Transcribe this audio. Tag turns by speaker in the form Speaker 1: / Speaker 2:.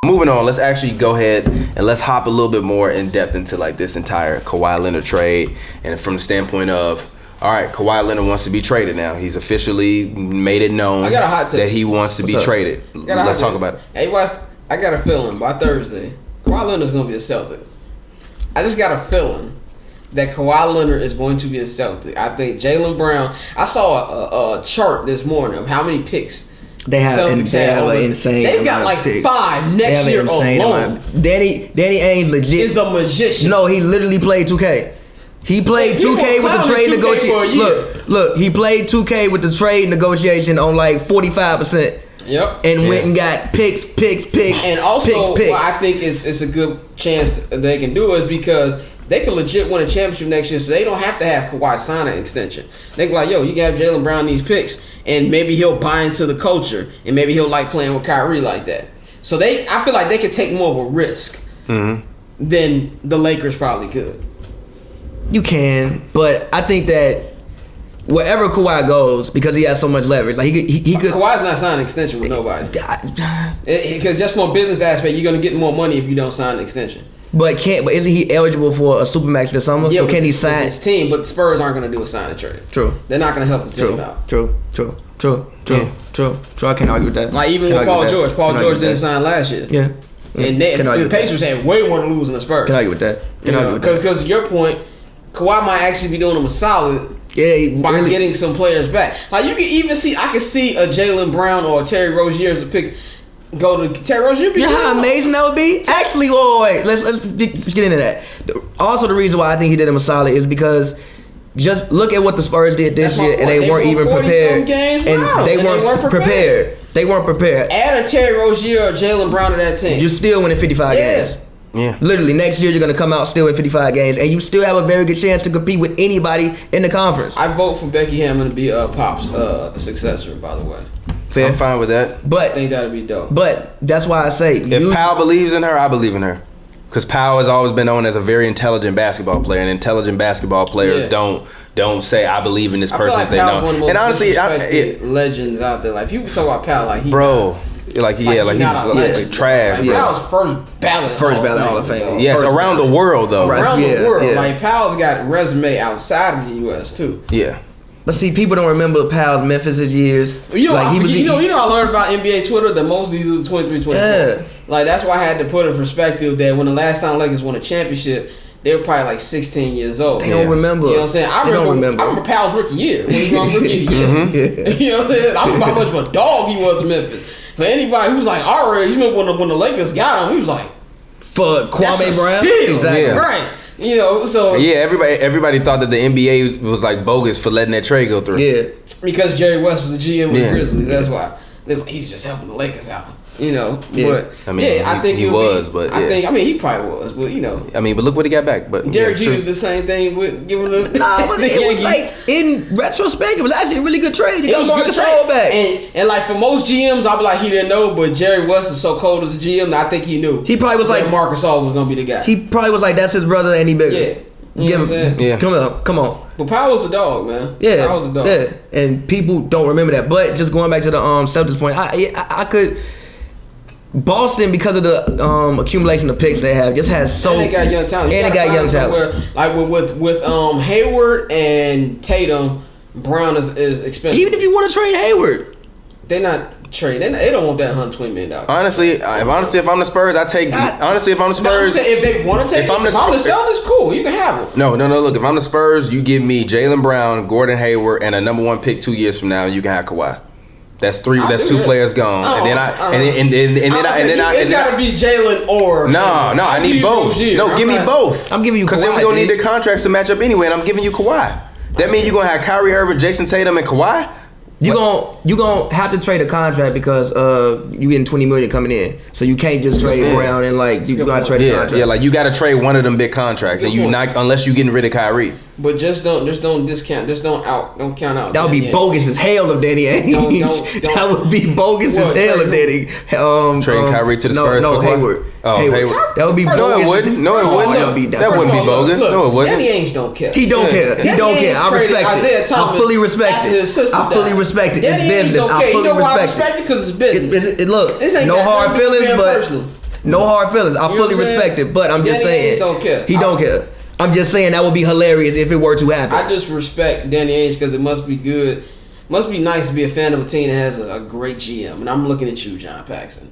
Speaker 1: Moving on, let's actually go ahead and let's hop a little bit more in depth into like this entire Kawhi Leonard trade, and from the standpoint of, all right, Kawhi Leonard wants to be traded now. He's officially made it known that he wants to be traded. Let's talk about it.
Speaker 2: Hey, Wes, I got a feeling by Thursday, Kawhi Leonard's going to be a Celtic. I just got a feeling that Kawhi Leonard is going to be a Celtic. I think Jaylen Brown, I saw a chart this morning of how many picks
Speaker 3: they have. Insane.
Speaker 2: They've got like picks. 5 next year alone.
Speaker 3: Danny Ainge legit
Speaker 2: is a magician.
Speaker 3: No, he literally played 2K. He played 2K with the trade negotiation. Look, he played 2K with the trade negotiation on like 45%.
Speaker 2: Yep.
Speaker 3: And went and got picks.
Speaker 2: And also, what I think it's a good chance that they can do is because they can legit win a championship next year, so they don't have to have Kawhi sign an extension. They can like, yo, you can have Jaylen Brown these picks, and maybe he'll buy into the culture, and maybe he'll like playing with Kyrie like that. So I feel like they could take more of a risk than the Lakers probably could.
Speaker 3: You can, but I think that wherever Kawhi goes, because he has so much leverage, like he could.
Speaker 2: Kawhi's not signing an extension with nobody. Because just from a business aspect, you're gonna get more money if you don't sign an extension.
Speaker 3: But isn't he eligible for a supermax this summer?
Speaker 2: Yeah,
Speaker 3: so can he sign
Speaker 2: his team? But the Spurs aren't gonna do a sign and trade.
Speaker 3: True.
Speaker 2: They're not gonna help the team out.
Speaker 3: True. I can't argue with that.
Speaker 2: Like even with Paul George. Paul George didn't sign last year.
Speaker 3: Yeah.
Speaker 2: And the Pacers had way more to lose than the Spurs.
Speaker 3: Can I argue with that?
Speaker 2: Because your point, Kawhi might actually be doing them a solid.
Speaker 3: Yeah,
Speaker 2: by getting some players back. Like you can even see, I can see a Jaylen Brown or a Terry Rozier as a pick. Go to Terry Rozier.
Speaker 3: You know how amazing that would be? Actually, wait. Let's get into that. Also, the reason why I think he did him a solid is because just look at what the Spurs did this year, and they weren't even prepared. And they weren't prepared. They weren't prepared.
Speaker 2: Add a Terry Rozier or Jaylen Brown to that team.
Speaker 3: You're still winning 55 games.
Speaker 1: Yeah.
Speaker 3: Literally, next year you're going to come out still in 55 games, and you still have a very good chance to compete with anybody in the conference.
Speaker 2: I vote for Becky Hammond to be Pop's successor, by the way.
Speaker 1: Fair. I'm fine with that.
Speaker 3: But
Speaker 2: I think that'd be dope.
Speaker 3: But that's why I say,
Speaker 1: if Powell believes in her, I believe in her. Because Powell has always been known as a very intelligent basketball player, and intelligent basketball players don't say I believe in this person if they don't.
Speaker 2: And honestly, legends out there. Like people talk about Powell, like he
Speaker 1: he was trash.
Speaker 2: Like, Powell's first ballot Hall of Fame.
Speaker 1: Yes, around the world though.
Speaker 2: Around the world. Yeah. Like Powell's got a resume outside of the U.S. too.
Speaker 1: Yeah.
Speaker 3: But see, people don't remember Powell's Memphis years.
Speaker 2: You know, I learned about NBA Twitter that most of these are 23-24.
Speaker 3: Yeah.
Speaker 2: Like that's why I had to put in perspective that when the last time Lakers won a championship, they were probably like 16 years old.
Speaker 3: They don't remember.
Speaker 2: You know what I'm saying? I remember Powell's rookie year when he won rookie of the year. You know what I'm saying? I remember how much of a dog he was in Memphis. For anybody who was like our age, you remember when the Lakers got him, he was like,
Speaker 3: for Kwame Brown?
Speaker 2: Steal.
Speaker 3: Exactly.
Speaker 2: Yeah. Right. You know, so
Speaker 1: yeah, everybody thought that the NBA was like bogus for letting that trade go through.
Speaker 2: Yeah. Because Jerry West was the GM of the Grizzlies. That's why. He's just helping the Lakers out. You know, but
Speaker 1: I mean, I think he was, but
Speaker 2: I mean, he probably was, but you know,
Speaker 1: I mean, but look what he got back. But
Speaker 2: Derek Jeter did the same thing with giving them.
Speaker 3: Nah, but it was like in retrospect, it was actually a really good trade. He got Marcus Gasol back,
Speaker 2: and like for most GMs, I'll be like he didn't know, but Jerry West is so cold as a GM, I think he knew.
Speaker 3: He probably was like
Speaker 2: Marcus Gasol was gonna be the guy.
Speaker 3: He probably was like that's his brother, and he bigger.
Speaker 2: Yeah. You know what I'm saying?
Speaker 3: Come on.
Speaker 2: But Powell's a dog, man.
Speaker 3: Yeah,
Speaker 2: Powell's a dog.
Speaker 3: Yeah, and people don't remember that. But just going back to the Celtics point, I could. Boston, because of the accumulation of picks they have, just has so.
Speaker 2: And they got young talent.
Speaker 3: And they got young talent.
Speaker 2: Like with Hayward and Tatum, Brown is expensive.
Speaker 3: Even if you want to trade Hayward,
Speaker 2: they're not trading. They don't want that $120 million.
Speaker 1: Honestly, if I'm the Spurs, I take. Honestly, if I'm the Spurs,
Speaker 2: if they want to take, if I'm the Celtics, cool, you can have them.
Speaker 1: No. Look, if I'm the Spurs, you give me Jaylen Brown, Gordon Hayward, and a number 1 pick 2 years from now, you can have Kawhi. That's 2 players gone, and then
Speaker 2: it's got to be Jalen or
Speaker 1: no. I need both. No, give me both.
Speaker 3: I'm giving you Kawhi.
Speaker 1: Because then we don't need the contracts to match up anyway, and I'm giving you Kawhi. That means you're gonna have Kyrie Irving, Jason Tatum, and Kawhi.
Speaker 3: You gonna have to trade a contract because you getting $20 million coming in, so you can't just trade Brown and like you gotta trade a contract.
Speaker 1: Yeah, like you gotta trade one of them big contracts, and you not unless you getting rid of Kyrie.
Speaker 2: But just don't discount, don't count out.
Speaker 3: That would be bogus as hell of Danny Ainge. That would be bogus as hell of Danny.
Speaker 1: Trading Kyrie to the Spurs.
Speaker 3: No, Hayward.
Speaker 1: Hayward.
Speaker 3: That would be bogus.
Speaker 1: No, it wouldn't. That wouldn't be bogus. No, it wasn't.
Speaker 2: Danny Ainge don't care.
Speaker 3: He don't care. I respect it. I fully respect it. I fully respect it. It's business. I fully respect it.
Speaker 2: Because it's business.
Speaker 3: Look, no hard feelings, but No hard feelings. I fully respect it, but I'm just saying.
Speaker 2: Don't care.
Speaker 3: He don't care. I'm just saying that would be hilarious if it were to happen.
Speaker 2: I just respect Danny Ainge because it must be good. Must be nice to be a fan of a team that has a great GM. And I'm looking at you, John Paxson.